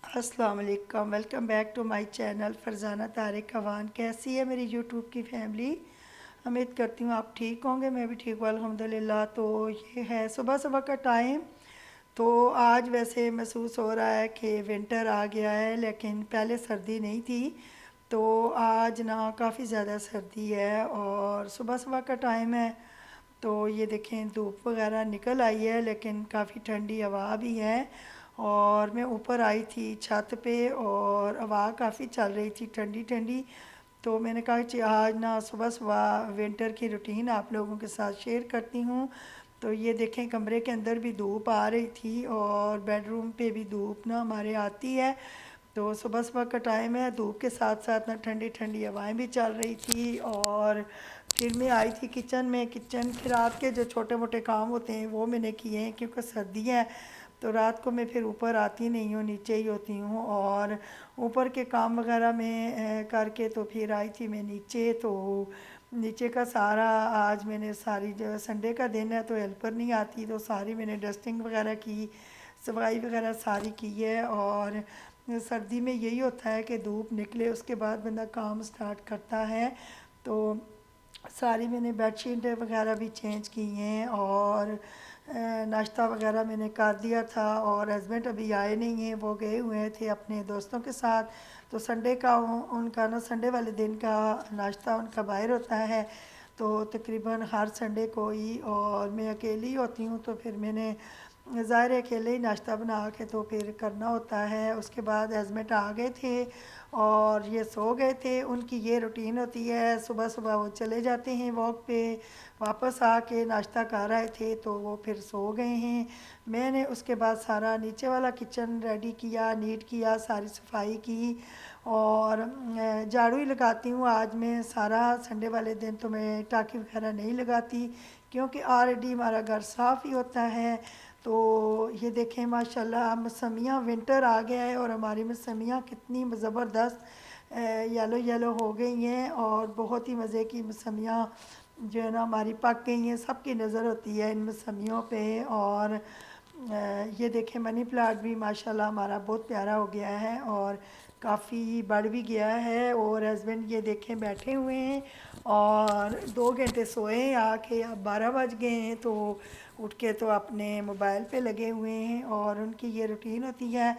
अस्सलाम वालेकुम। Welcome back to my channel Farzana Tariq Awan. कैसी है मेरी यूट्यूब की फैमिली? उम्मीद करती हूँ आप ठीक होंगे। मैं भी ठीक हूँ अल्हम्दुलिल्लाह। तो ये है सुबह सुबह का टाइम। तो आज वैसे महसूस हो रहा है कि विंटर आ गया है, लेकिन पहले सर्दी नहीं थी। तो आज ना काफ़ी ज़्यादा सर्दी है और सुबह सुबह का टाइम है। तो ये देखें धूप वगैरह निकल आई है, लेकिन काफ़ी ठंडी हवा भी है। और मैं ऊपर आई थी छत पे और हवा काफ़ी चल रही थी ठंडी ठंडी। तो मैंने कहा कि आज ना सुबह सुबह विंटर की रूटीन आप लोगों के साथ शेयर करती हूँ। तो ये देखें कमरे के अंदर भी धूप आ रही थी और बेडरूम पे भी धूप ना हमारे आती है। तो सुबह सुबह का टाइम है, धूप के साथ साथ ना ठंडी ठंडी हवाएं भी चल रही थी। और फिर मैं आई थी किचन में। किचन के रात के जो छोटे मोटे काम होते हैं वो मैंने किए हैं, क्योंकि सर्दी है। तो रात को मैं फिर ऊपर आती नहीं हूँ, नीचे ही होती हूँ। और ऊपर के काम वगैरह में करके तो फिर आई थी मैं नीचे। तो नीचे का सारा आज मैंने सारी जो संडे का दिन है तो हेल्पर नहीं आती, तो सारी मैंने डस्टिंग वगैरह की, सफाई वगैरह सारी की है। और सर्दी में यही होता है कि धूप निकले उसके बाद बंदा काम स्टार्ट करता है। तो सारी मैंने बेडशीट वगैरह भी चेंज की हैं और नाश्ता वगैरह मैंने कर दिया था। और हस्बैंड अभी आए नहीं हैं, वो गए हुए थे अपने दोस्तों के साथ। तो संडे का उनका ना संडे वाले दिन का नाश्ता उनका बाहर होता है। तो तकरीबन हर संडे को ही, और मैं अकेली होती हूँ तो फिर मैंने ज़ाहिर है अकेले ही नाश्ता बना के तो फिर करना होता है। उसके बाद हस्बैंड आ गए थे और ये सो गए थे। उनकी ये रूटीन होती है, सुबह सुबह वो चले जाते हैं वॉक पे, वापस आके नाश्ता कर रहे थे तो वो फिर सो गए हैं। मैंने उसके बाद सारा नीचे वाला किचन रेडी किया, नीट किया, सारी सफाई की। और झाड़ू ही लगाती हूँ आज मैं सारा। संडे वाले दिन तो मैं टाँकी वगैरह नहीं लगाती, क्योंकि ऑलरेडी हमारा घर साफ़ ही होता है। तो ये देखें माशाल्लाह मौसमियाँ, विंटर आ गया है और हमारी मौसमियाँ कितनी ज़बरदस्त येलो येलो हो गई हैं। और बहुत ही मज़े की मौसमियाँ जो है ना हमारी पक गई हैं। सबकी नज़र होती है इन मौसमियों पे। और ये देखें मनी प्लांट भी माशाल्लाह हमारा बहुत प्यारा हो गया है और काफ़ी बढ़ भी गया है। और हस्बैंड ये देखें बैठे हुए हैं और 2 घंटे सोए हैं आके, अब 12 बज गए हैं। तो उठ के तो अपने मोबाइल पे लगे हुए हैं। और उनकी ये रूटीन होती है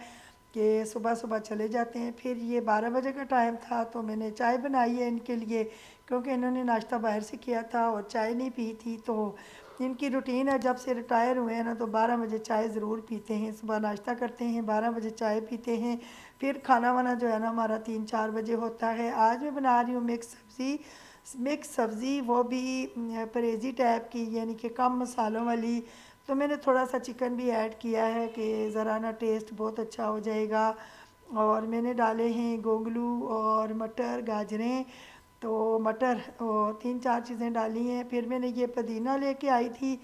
कि सुबह सुबह चले जाते हैं। फिर ये 12 बजे का टाइम था तो मैंने चाय बनाई है इनके लिए, क्योंकि इन्होंने नाश्ता बाहर से किया था और चाय नहीं पी थी। तो इनकी रूटीन है, जब से रिटायर हुए हैं ना तो 12 बजे चाय ज़रूर पीते हैं। सुबह नाश्ता करते हैं, 12 बजे चाय पीते हैं। फिर खाना वाना जो है ना हमारा 3-4 बजे होता है। आज मैं बना रही हूँ मिक्स सब्ज़ी, वो भी परहेज़ी टाइप की, यानी कि कम मसालों वाली। तो मैंने थोड़ा सा चिकन भी ऐड किया है कि ज़रा ना टेस्ट बहुत अच्छा हो जाएगा। और मैंने डाले हैं गोंगलू और मटर, गाजरें। तो मटर और 3-4 चीज़ें डाली हैं। फिर मैंने ये पुदीना लेके आई थी,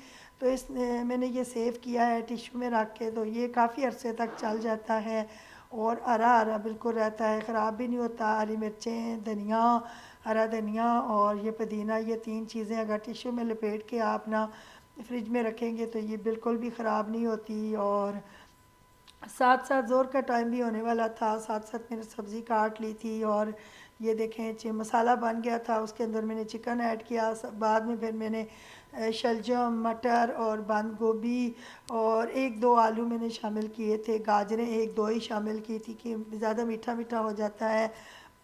तो इस मैंने ये सेव किया है टिश्यू में रख के, तो ये काफ़ी अरसे तक चल जाता है और हरा हरा बिल्कुल रहता है, ख़राब भी नहीं होता। हरी मिर्चें, धनिया, हरा धनिया और ये पुदीना, ये 3 चीज़ें अगर टिश्यू में लपेट के आप ना फ्रिज में रखेंगे तो ये बिल्कुल भी ख़राब नहीं होती। और साथ साथ ज़ोर का टाइम भी होने वाला था, साथ साथ मैंने सब्ज़ी काट ली थी। और ये देखें मसाला बन गया था, उसके अंदर मैंने चिकन ऐड किया। बाद में फिर मैंने शलजम, मटर और बंद गोभी और 1-2 आलू मैंने शामिल किए थे। गाजरें 1-2 ही शामिल की थी कि ज़्यादा मीठा मीठा हो जाता है।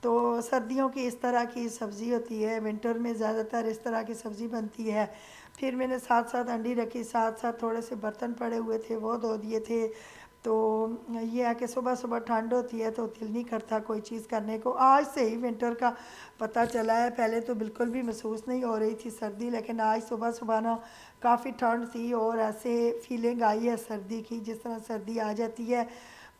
तो सर्दियों की इस तरह की सब्ज़ी होती है, विंटर में ज़्यादातर इस तरह की सब्ज़ी बनती है। फिर मैंने साथ साथ अंडी रखी, साथ साथ थोड़े से बर्तन पड़े हुए थे वो धो दिए थे। तो ये है कि सुबह सुबह ठंड होती है तो दिल नहीं करता कोई चीज़ करने को। आज से ही विंटर का पता चला है, पहले तो बिल्कुल भी महसूस नहीं हो रही थी सर्दी, लेकिन आज सुबह सुबह ना काफ़ी ठंड थी और ऐसे फीलिंग आई है सर्दी की, जिस तरह सर्दी आ जाती है।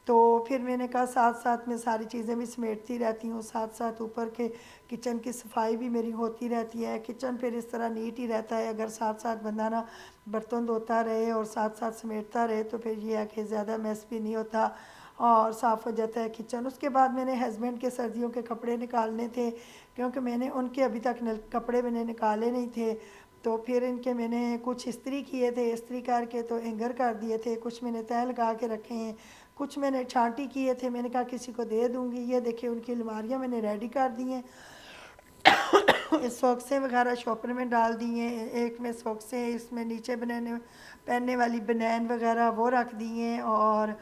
तो फिर मैंने कहा साथ साथ में सारी चीज़ें भी समेटती रहती हूँ, साथ साथ ऊपर के किचन की सफाई भी मेरी होती रहती है। किचन फिर इस तरह नीट ही रहता है, अगर साथ साथ बंदा ना बर्तन धोता रहे और साथ साथ समेटता रहे तो फिर ये है कि ज़्यादा मैस भी नहीं होता और साफ़ हो जाता है किचन। उसके बाद मैंने हस्बैंड के सर्दियों के कपड़े निकालने थे, क्योंकि मैंने उनके अभी तक कपड़े मैंने निकाले नहीं थे। तो फिर इनके मैंने कुछ इस्त्री किए थे, इस्त्री करके तो एंगर कर दिए थे, कुछ मैंने तय लगा के रखे हैं। कुछ मैंने छांटी किए थे, मैंने कहा किसी को दे दूँगी। ये देखिए उनकी अलमारियाँ मैंने रेडी कर दी हैं। सॉक्सें वगैरह शॉपर में डाल दी हैं, एक में सॉक्सें, इसमें नीचे बनाने पहनने वाली बनैन वगैरह वो रख दी हैं, और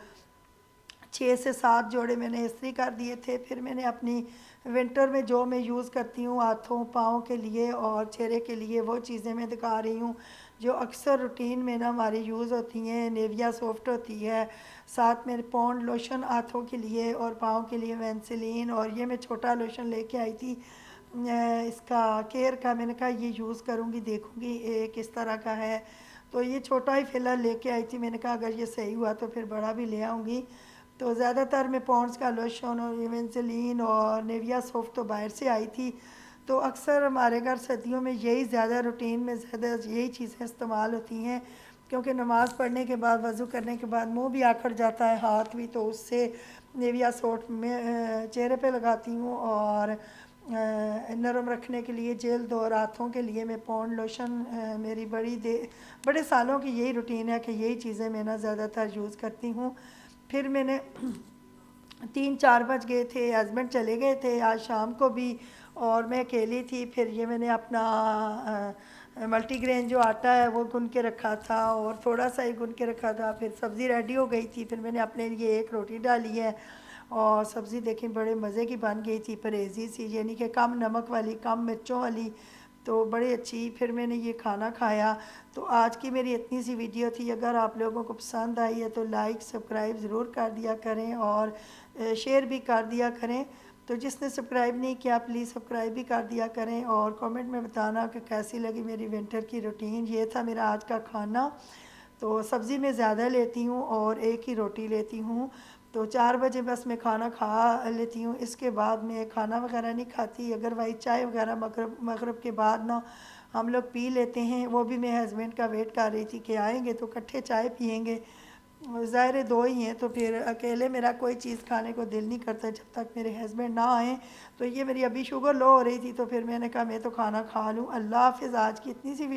6 से 7 जोड़े मैंने इस्त्री कर दिए थे। फिर मैंने अपनी विंटर में जो मैं यूज़ करती हूँ हाथों पाँव के लिए और चेहरे के लिए, वो चीज़ें मैं दिखा रही हूँ जो अक्सर रूटीन में ना हमारी यूज़ होती हैं। नेविया सॉफ्ट होती है, साथ में पौंड लोशन हाथों के लिए और पाँव के लिए वैंसलीन, और ये मैं छोटा लोशन लेके आई थी इसका केयर का। मैंने कहा ये यूज़ करूँगी, देखूँगी ये किस तरह का है। तो ये छोटा ही फ़िलहाल लेके आई थी, मैंने कहा अगर ये सही हुआ तो फिर बड़ा भी ले आऊँगी। तो ज़्यादातर मैं पॉन्ड्स का लोशन और वेंसलीन और नेविया सॉफ्ट तो बाहर से आई थी। तो अक्सर हमारे घर सर्दियों में यही ज़्यादा रूटीन में ज़्यादा यही चीज़ें इस्तेमाल होती हैं, क्योंकि नमाज़ पढ़ने के बाद वज़ू करने के बाद मुंह भी आखड़ जाता है, हाथ भी, तो उससे नेविया सॉफ्ट में चेहरे पे लगाती हूँ। और नरम रखने के लिए जल्द, और हाथों के लिए मैं पौंड लोशन मेरी बड़े सालों की यही रूटीन है कि यही चीज़ें मैं ना ज़्यादातर यूज़ करती हूँ। फिर मैंने 3-4 बज गए थे, हस्बैंड चले गए थे आज शाम को भी, और मैं अकेली थी। फिर ये मैंने अपना मल्टीग्रेन जो आटा है वो गून के रखा था, और थोड़ा सा ही गून के रखा था। फिर सब्ज़ी रेडी हो गई थी, फिर मैंने अपने लिए एक रोटी डाली है, और सब्ज़ी देखें बड़े मज़े की बन गई थी, परहेज़ी सी, यानी कि कम नमक वाली, कम मिर्चों वाली, तो बड़ी अच्छी। फिर मैंने ये खाना खाया। तो आज की मेरी इतनी सी वीडियो थी। अगर आप लोगों को पसंद आई है तो लाइक सब्सक्राइब ज़रूर कर दिया करें, और शेयर भी कर दिया करें। तो जिसने सब्सक्राइब नहीं किया प्लीज़ सब्सक्राइब भी कर दिया करें, और कमेंट में बताना कि कैसी लगी मेरी विंटर की रूटीन। ये था मेरा आज का खाना। तो सब्ज़ी मैं ज़्यादा लेती हूँ और एक ही रोटी लेती हूँ। तो 4 बजे बस मैं खाना खा लेती हूँ, इसके बाद मैं खाना वगैरह नहीं खाती। अगर वही चाय वगैरह मगरिब के बाद ना हम लोग पी लेते हैं, वो भी मैं हस्बैंड का वेट कर रही थी कि आएंगे तो इकट्ठे चाय पियेंगे। ज़ाहिर है 2 ही हैं, तो फिर अकेले मेरा कोई चीज़ खाने को दिल नहीं करता जब तक मेरे हस्बैंड ना आएँ। तो ये मेरी अभी शुगर लो हो रही थी, तो फिर मैंने कहा मैं तो खाना खा लूँ। अल्लाह हाफ़िज़। आज की इतनी सी